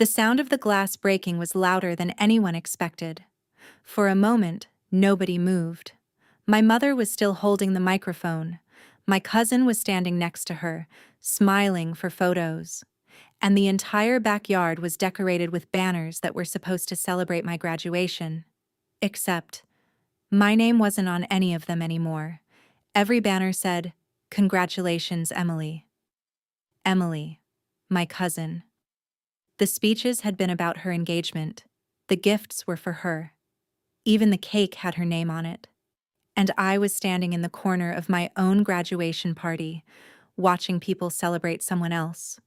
The sound of the glass breaking was louder than anyone expected. For a moment, nobody moved. My mother was still holding the microphone. My cousin was standing next to her, smiling for photos. And the entire backyard was decorated with banners that were supposed to celebrate my graduation. Except, my name wasn't on any of them anymore. Every banner said, "Congratulations, Emily." Emily, my cousin. The speeches had been about her engagement. The gifts were for her. Even the cake had her name on it. And I was standing in the corner of my own graduation party, watching people celebrate someone else.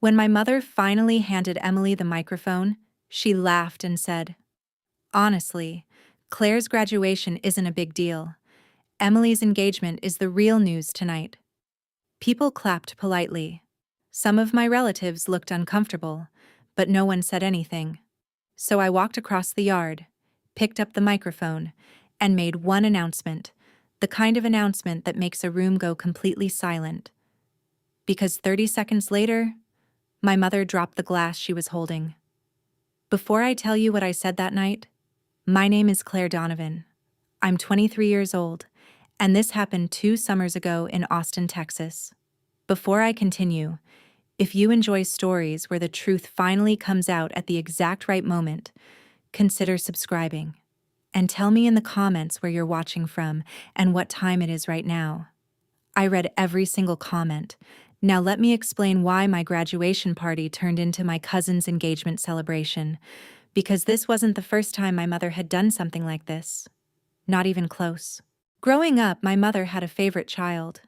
When my mother finally handed Emily the microphone, she laughed and said, "Honestly, Claire's graduation isn't a big deal. Emily's engagement is the real news tonight." People clapped politely. Some of my relatives looked uncomfortable, but no one said anything. So I walked across the yard, picked up the microphone, and made one announcement, the kind of announcement that makes a room go completely silent. Because 30 seconds later, my mother dropped the glass she was holding. Before I tell you what I said that night, my name is Claire Donovan. I'm 23 years old, and this happened 2 summers ago in Austin, Texas. Before I continue, if you enjoy stories where the truth finally comes out at the exact right moment, consider subscribing. And tell me in the comments where you're watching from and what time it is right now. I read every single comment. Now let me explain why my graduation party turned into my cousin's engagement celebration, because this wasn't the first time my mother had done something like this. Not even close. Growing up, my mother had a favorite child.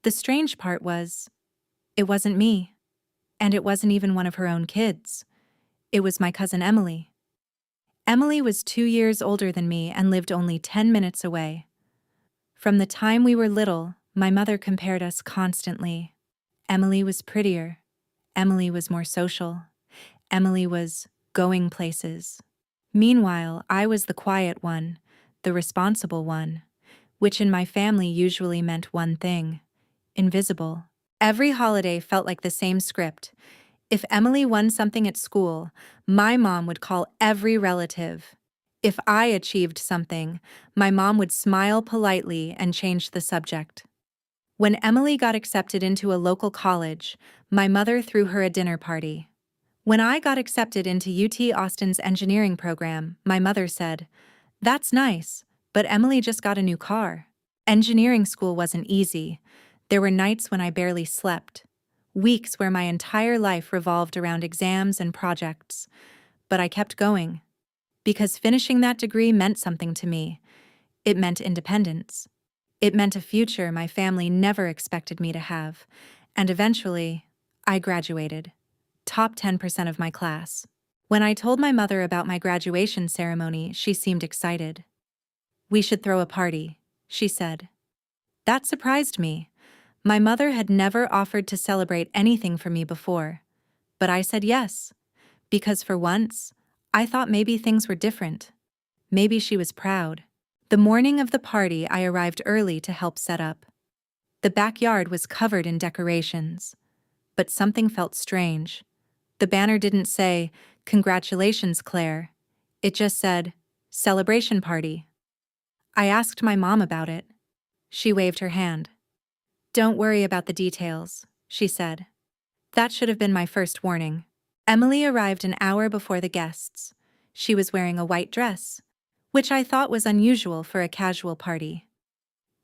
The strange part was, it wasn't me. And it wasn't even one of her own kids. It was my cousin Emily. Emily was 2 years older than me and lived only 10 minutes away. From the time we were little, my mother compared us constantly. Emily was prettier. Emily was more social. Emily was going places. Meanwhile, I was the quiet one, the responsible one, which in my family usually meant one thing: invisible. Every holiday felt like the same script. If Emily won something at school, my mom would call every relative. If I achieved something, my mom would smile politely and change the subject. When Emily got accepted into a local college, my mother threw her a dinner party. When I got accepted into UT Austin's engineering program, my mother said, "That's nice, but Emily just got a new car." Engineering school wasn't easy. There were nights when I barely slept. Weeks where my entire life revolved around exams and projects. But I kept going. Because finishing that degree meant something to me. It meant independence. It meant a future my family never expected me to have. And eventually, I graduated. Top 10% of my class. When I told my mother about my graduation ceremony, she seemed excited. "We should throw a party," she said. That surprised me. My mother had never offered to celebrate anything for me before. But I said yes, because for once, I thought maybe things were different. Maybe she was proud. The morning of the party, I arrived early to help set up. The backyard was covered in decorations. But something felt strange. The banner didn't say, "Congratulations, Claire." It just said, "Celebration party." I asked my mom about it. She waved her hand. "Don't worry about the details," she said. That should have been my first warning. Emily arrived an hour before the guests. She was wearing a white dress, which I thought was unusual for a casual party.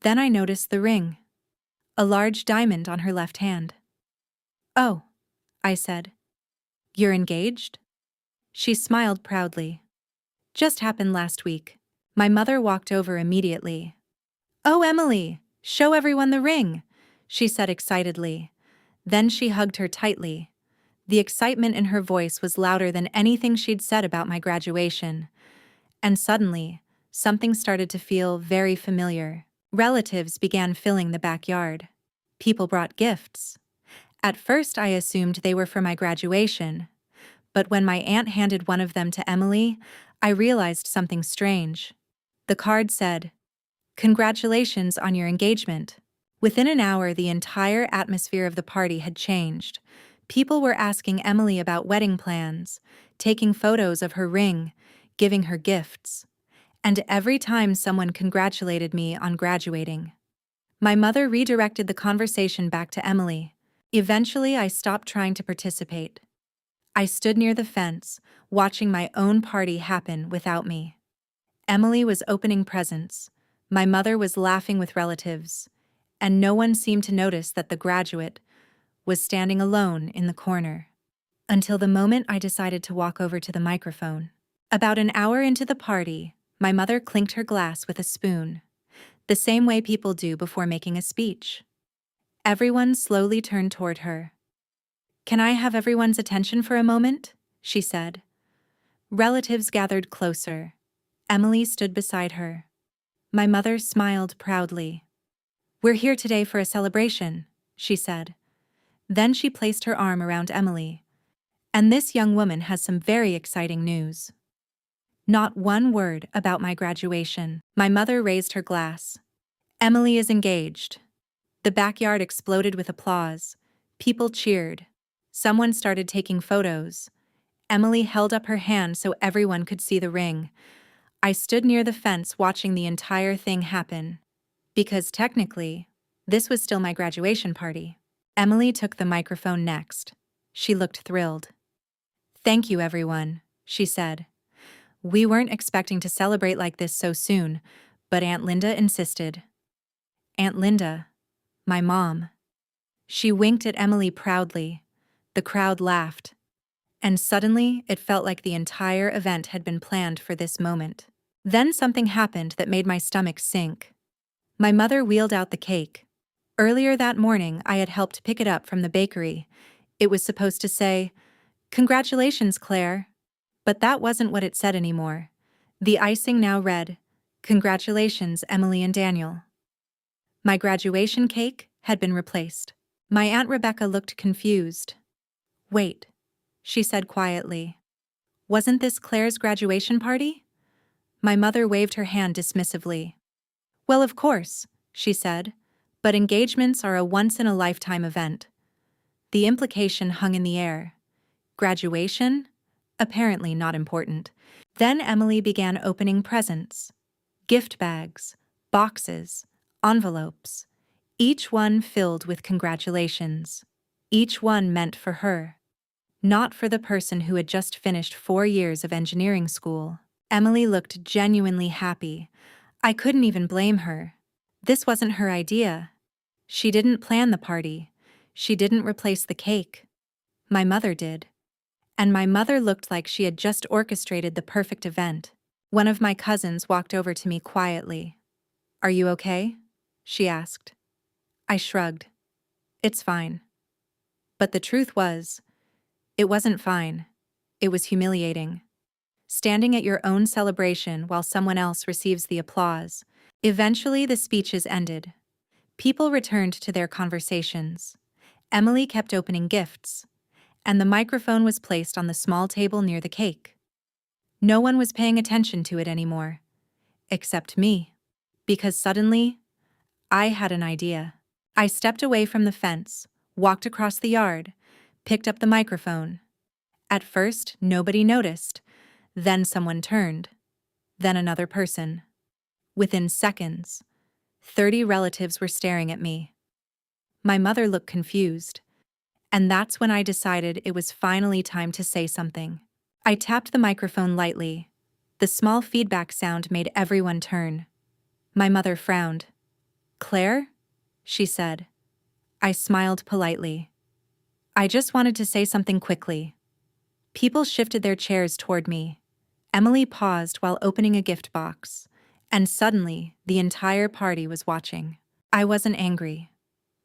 Then I noticed the ring. A large diamond on her left hand. "Oh," I said. "You're engaged?" She smiled proudly. "Just happened last week." My mother walked over immediately. "Oh, Emily, show everyone the ring," she said excitedly. Then she hugged her tightly. The excitement in her voice was louder than anything she'd said about my graduation. And suddenly, something started to feel very familiar. Relatives began filling the backyard. People brought gifts. At first, I assumed they were for my graduation. But when my aunt handed one of them to Emily, I realized something strange. The card said, "Congratulations on your engagement." Within an hour, the entire atmosphere of the party had changed. People were asking Emily about wedding plans, taking photos of her ring, giving her gifts. And every time someone congratulated me on graduating, my mother redirected the conversation back to Emily. Eventually, I stopped trying to participate. I stood near the fence, watching my own party happen without me. Emily was opening presents, my mother was laughing with relatives, and no one seemed to notice that the graduate was standing alone in the corner. Until the moment I decided to walk over to the microphone. About an hour into the party, my mother clinked her glass with a spoon, the same way people do before making a speech. Everyone slowly turned toward her. "Can I have everyone's attention for a moment?" she said. Relatives gathered closer. Emily stood beside her. My mother smiled proudly. "We're here today for a celebration," she said. Then she placed her arm around Emily. "And this young woman has some very exciting news." Not one word about my graduation. My mother raised her glass. "Emily is engaged." The backyard exploded with applause. People cheered. Someone started taking photos. Emily held up her hand so everyone could see the ring. I stood near the fence watching the entire thing happen. Because technically, this was still my graduation party. Emily took the microphone next. She looked thrilled. "Thank you, everyone," she said. "We weren't expecting to celebrate like this so soon, but Aunt Linda insisted." Aunt Linda, my mom. She winked at Emily proudly. The crowd laughed. And suddenly, it felt like the entire event had been planned for this moment. Then something happened that made my stomach sink. My mother wheeled out the cake. Earlier that morning, I had helped pick it up from the bakery. It was supposed to say, "Congratulations, Claire." But that wasn't what it said anymore. The icing now read, "Congratulations, Emily and Daniel." My graduation cake had been replaced. My Aunt Rebecca looked confused. "Wait," she said quietly. "Wasn't this Claire's graduation party?" My mother waved her hand dismissively. "Well, of course," she said, "but engagements are a once-in-a-lifetime event." The implication hung in the air. Graduation? Apparently not important. Then Emily began opening presents. Gift bags, boxes, envelopes. Each one filled with congratulations. Each one meant for her. Not for the person who had just finished 4 years of engineering school. Emily looked genuinely happy. I couldn't even blame her. This wasn't her idea. She didn't plan the party. She didn't replace the cake. My mother did. And my mother looked like she had just orchestrated the perfect event. One of my cousins walked over to me quietly. "Are you okay?" she asked. I shrugged. "It's fine." But the truth was, it wasn't fine. It was humiliating. Standing at your own celebration while someone else receives the applause. Eventually, the speeches ended. People returned to their conversations. Emily kept opening gifts, and the microphone was placed on the small table near the cake. No one was paying attention to it anymore, except me, because suddenly, I had an idea. I stepped away from the fence, walked across the yard, picked up the microphone. At first, nobody noticed. Then someone turned. Then another person. Within seconds, 30 relatives were staring at me. My mother looked confused. And that's when I decided it was finally time to say something. I tapped the microphone lightly. The small feedback sound made everyone turn. My mother frowned. "Claire?" she said. I smiled politely. "I just wanted to say something quickly." People shifted their chairs toward me. Emily paused while opening a gift box, and suddenly the entire party was watching. I wasn't angry.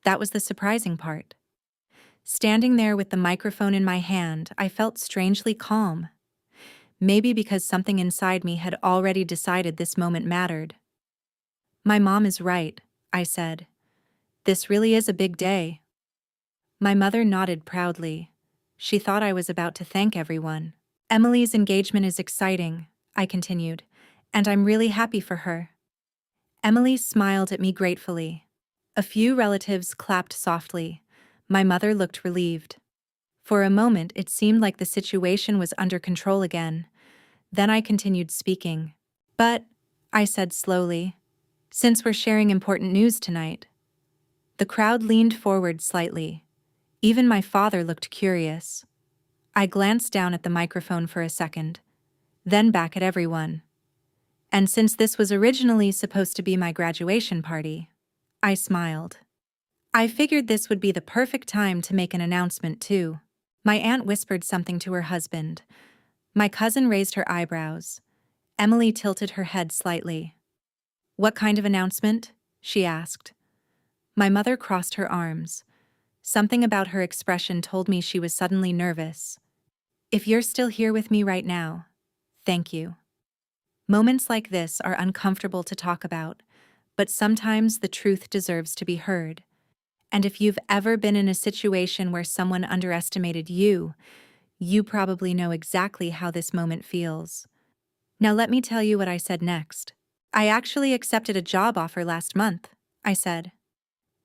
That was the surprising part. Standing there with the microphone in my hand, I felt strangely calm. Maybe because something inside me had already decided this moment mattered. "My mom is right," I said. "This really is a big day." My mother nodded proudly. She thought I was about to thank everyone. "Emily's engagement is exciting," I continued, "and I'm really happy for her." Emily smiled at me gratefully. A few relatives clapped softly. My mother looked relieved. For a moment, it seemed like the situation was under control again. Then I continued speaking. But, I said slowly, since we're sharing important news tonight. The crowd leaned forward slightly. Even my father looked curious. I glanced down at the microphone for a second, then back at everyone. And since this was originally supposed to be my graduation party, I smiled. I figured this would be the perfect time to make an announcement too. My aunt whispered something to her husband. My cousin raised her eyebrows. Emily tilted her head slightly. "What kind of announcement?" she asked. My mother crossed her arms. Something about her expression told me she was suddenly nervous. "If you're still here with me right now, thank you." Moments like this are uncomfortable to talk about, but sometimes the truth deserves to be heard. And if you've ever been in a situation where someone underestimated you, you probably know exactly how this moment feels. Now let me tell you what I said next. "I actually accepted a job offer last month," I said.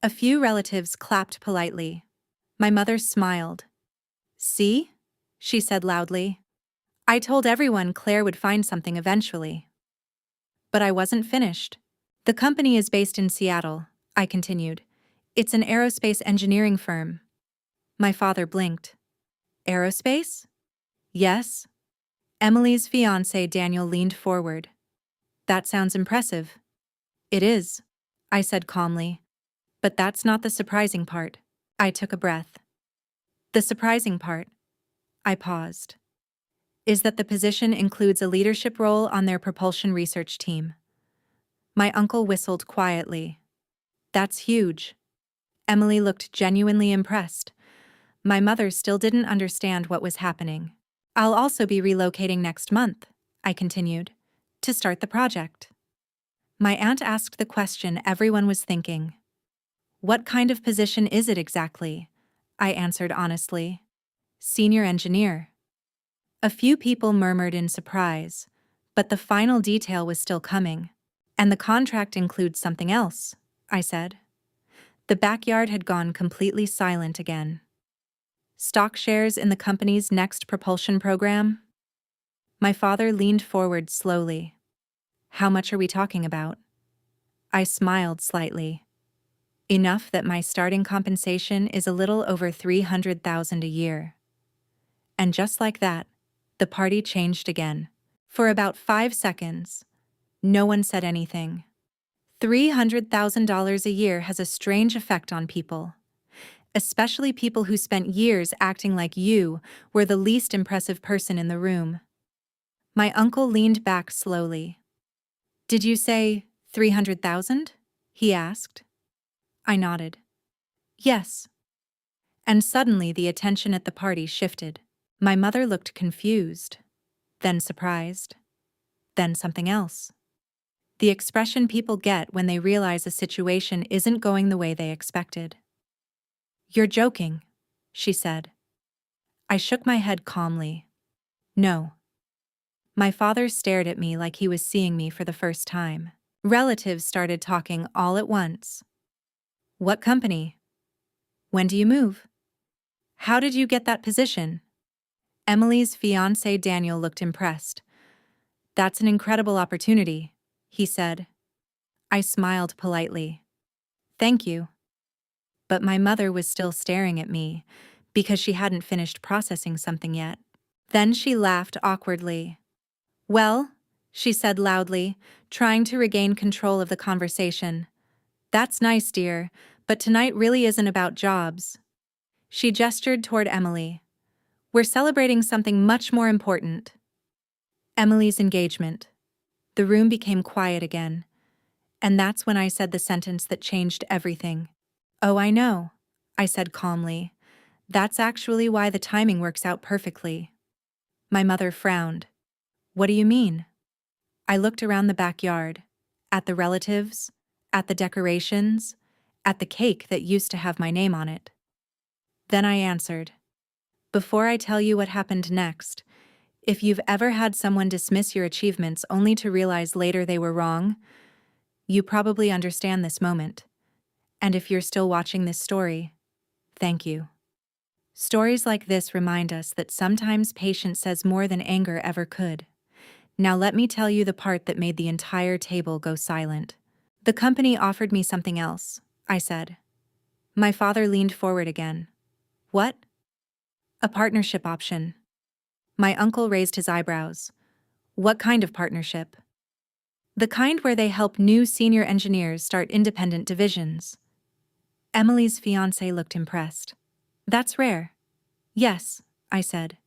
A few relatives clapped politely. My mother smiled. "See?" she said loudly. "I told everyone Claire would find something eventually." But I wasn't finished. "The company is based in Seattle," I continued. "It's an aerospace engineering firm." My father blinked. "Aerospace?" "Yes." Emily's fiancé Daniel leaned forward. "That sounds impressive." "It is," I said calmly. "But that's not the surprising part." I took a breath. "The surprising part," I paused, "is that the position includes a leadership role on their propulsion research team." My uncle whistled quietly. "That's huge." Emily looked genuinely impressed. My mother still didn't understand what was happening. "I'll also be relocating next month," I continued, "to start the project." My aunt asked the question everyone was thinking. "What kind of position is it exactly?" I answered honestly. "Senior engineer." A few people murmured in surprise, but the final detail was still coming. "And the contract includes something else," I said. The backyard had gone completely silent again. "Stock shares in the company's next propulsion program?" My father leaned forward slowly. "How much are we talking about?" I smiled slightly. "Enough that my starting compensation is a little over $300,000 a year." And just like that, the party changed again. For about 5 seconds, no one said anything. $300,000 a year has a strange effect on people, especially people who spent years acting like you were the least impressive person in the room. My uncle leaned back slowly. "Did you say 300,000? He asked. I nodded. "Yes." And suddenly the attention at the party shifted. My mother looked confused, then surprised, then something else. The expression people get when they realize a situation isn't going the way they expected. "You're joking," she said. I shook my head calmly. "No." My father stared at me like he was seeing me for the first time. Relatives started talking all at once. "What company? When do you move? How did you get that position?" Emily's fiancé Daniel looked impressed. "That's an incredible opportunity," he said. I smiled politely. "Thank you." But my mother was still staring at me, because she hadn't finished processing something yet. Then she laughed awkwardly. "Well," she said loudly, trying to regain control of the conversation. "That's nice, dear, but tonight really isn't about jobs." She gestured toward Emily. "We're celebrating something much more important." Emily's engagement. The room became quiet again, and that's when I said the sentence that changed everything. "Oh, I know," I said calmly. "That's actually why the timing works out perfectly." My mother frowned. "What do you mean?" I looked around the backyard, at the relatives, at the decorations, at the cake that used to have my name on it. Then I answered. "Before I tell you what happened next, if you've ever had someone dismiss your achievements only to realize later they were wrong, you probably understand this moment. And if you're still watching this story, thank you." Stories like this remind us that sometimes patience says more than anger ever could. Now let me tell you the part that made the entire table go silent. The company offered me something else, I said. My father leaned forward again. What? A partnership option. My uncle raised his eyebrows. What kind of partnership? The kind where they help new senior engineers start independent divisions. Emily's fiancé looked impressed. That's rare. Yes, I said.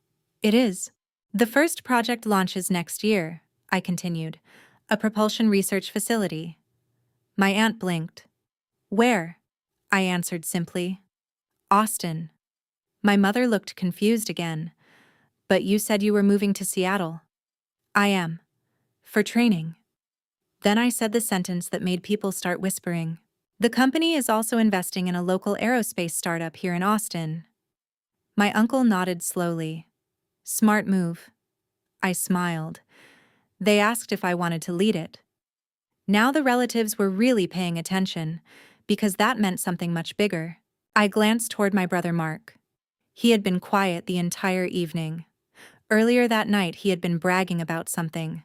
It is. The first project launches next year, I continued. A propulsion research facility. My aunt blinked. Where? I answered simply. Austin. My mother looked confused again. But you said you were moving to Seattle. I am. For training. Then I said the sentence that made people start whispering. The company is also investing in a local aerospace startup here in Austin. My uncle nodded slowly. Smart move. I smiled. They asked if I wanted to lead it. Now the relatives were really paying attention, because that meant something much bigger. I glanced toward my brother Mark. He had been quiet the entire evening. Earlier that night he had been bragging about something,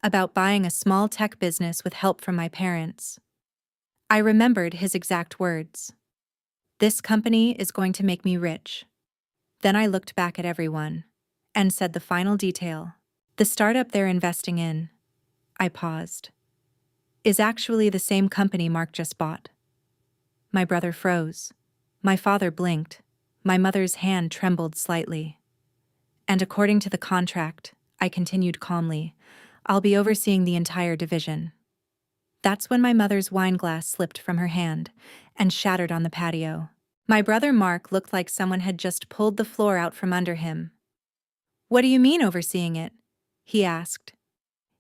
about buying a small tech business with help from my parents. I remembered his exact words. This company is going to make me rich. Then I looked back at everyone and said the final detail. The startup they're investing in, I paused, is actually the same company Mark just bought. My brother froze. My father blinked. My mother's hand trembled slightly. And according to the contract, I continued calmly, I'll be overseeing the entire division. That's when my mother's wine glass slipped from her hand and shattered on the patio. My brother Mark looked like someone had just pulled the floor out from under him. What do you mean overseeing it? He asked.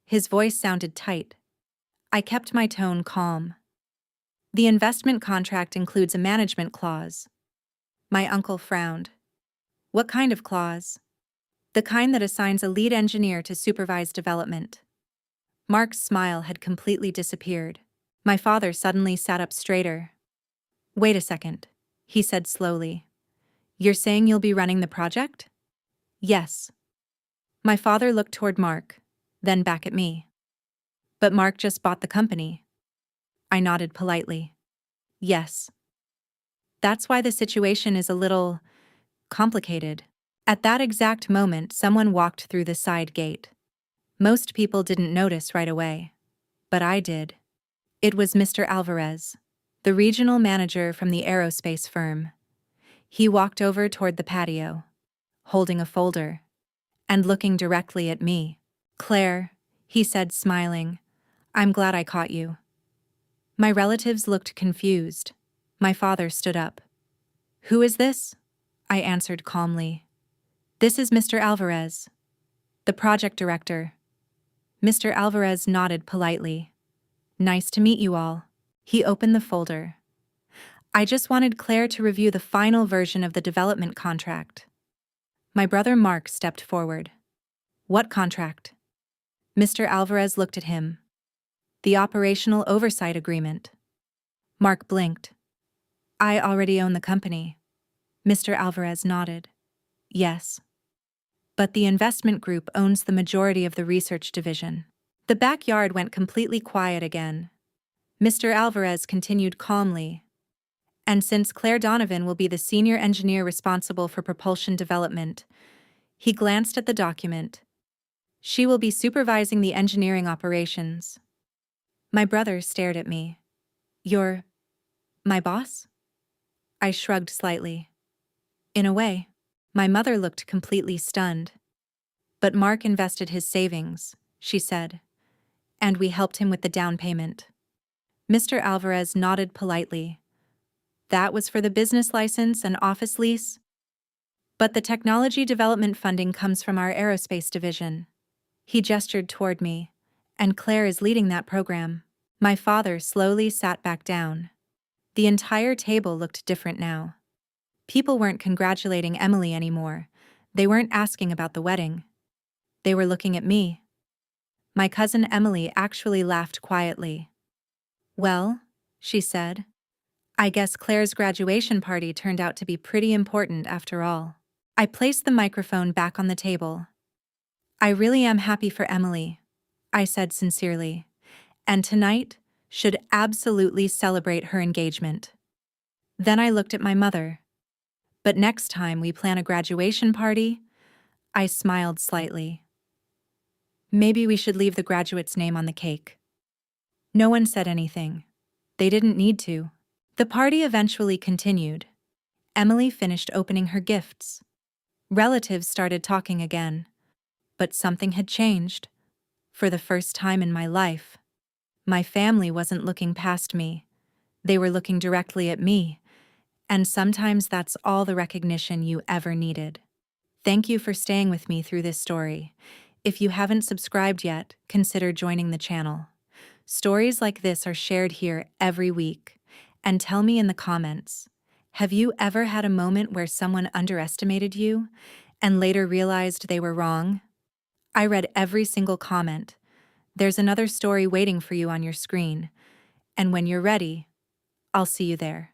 His voice sounded tight. I kept my tone calm. The investment contract includes a management clause. My uncle frowned. What kind of clause? The kind that assigns a lead engineer to supervise development. Mark's smile had completely disappeared. My father suddenly sat up straighter. Wait a second, he said slowly. You're saying you'll be running the project? Yes. My father looked toward Mark, then back at me. But Mark just bought the company. I nodded politely. Yes. That's why the situation is a little complicated. At that exact moment, someone walked through the side gate. Most people didn't notice right away, but I did. It was Mr. Alvarez, the regional manager from the aerospace firm. He walked over toward the patio, holding a folder, and looking directly at me. Claire, he said, smiling, I'm glad I caught you. My relatives looked confused. My father stood up. Who is this? I answered calmly. This is Mr. Alvarez, the project director. Mr. Alvarez nodded politely. Nice to meet you all. He opened the folder. I just wanted Claire to review the final version of the development contract. My brother Mark stepped forward. What contract? Mr. Alvarez looked at him. The operational oversight agreement. Mark blinked. I already own the company. Mr. Alvarez nodded. Yes. But the investment group owns the majority of the research division. The backyard went completely quiet again. Mr. Alvarez continued calmly. And since Claire Donovan will be the senior engineer responsible for propulsion development, he glanced at the document. She will be supervising the engineering operations. My brother stared at me. You're my boss? I shrugged slightly. In a way. My mother looked completely stunned. But Mark invested his savings, she said. And we helped him with the down payment. Mr. Alvarez nodded politely. That was for the business license and office lease? But the technology development funding comes from our aerospace division. He gestured toward me, and Claire is leading that program. My father slowly sat back down. The entire table looked different now. People weren't congratulating Emily anymore. They weren't asking about the wedding. They were looking at me. My cousin Emily actually laughed quietly. Well, she said, I guess Claire's graduation party turned out to be pretty important after all. I placed the microphone back on the table. I really am happy for Emily, I said sincerely, and tonight should absolutely celebrate her engagement. Then I looked at my mother. But next time we plan a graduation party, I smiled slightly. Maybe we should leave the graduate's name on the cake. No one said anything. They didn't need to. The party eventually continued. Emily finished opening her gifts. Relatives started talking again. But something had changed. For the first time in my life, my family wasn't looking past me. They were looking directly at me. And sometimes that's all the recognition you ever needed. Thank you for staying with me through this story. If you haven't subscribed yet, consider joining the channel. Stories like this are shared here every week. And tell me in the comments, have you ever had a moment where someone underestimated you and later realized they were wrong? I read every single comment. There's another story waiting for you on your screen. And when you're ready, I'll see you there.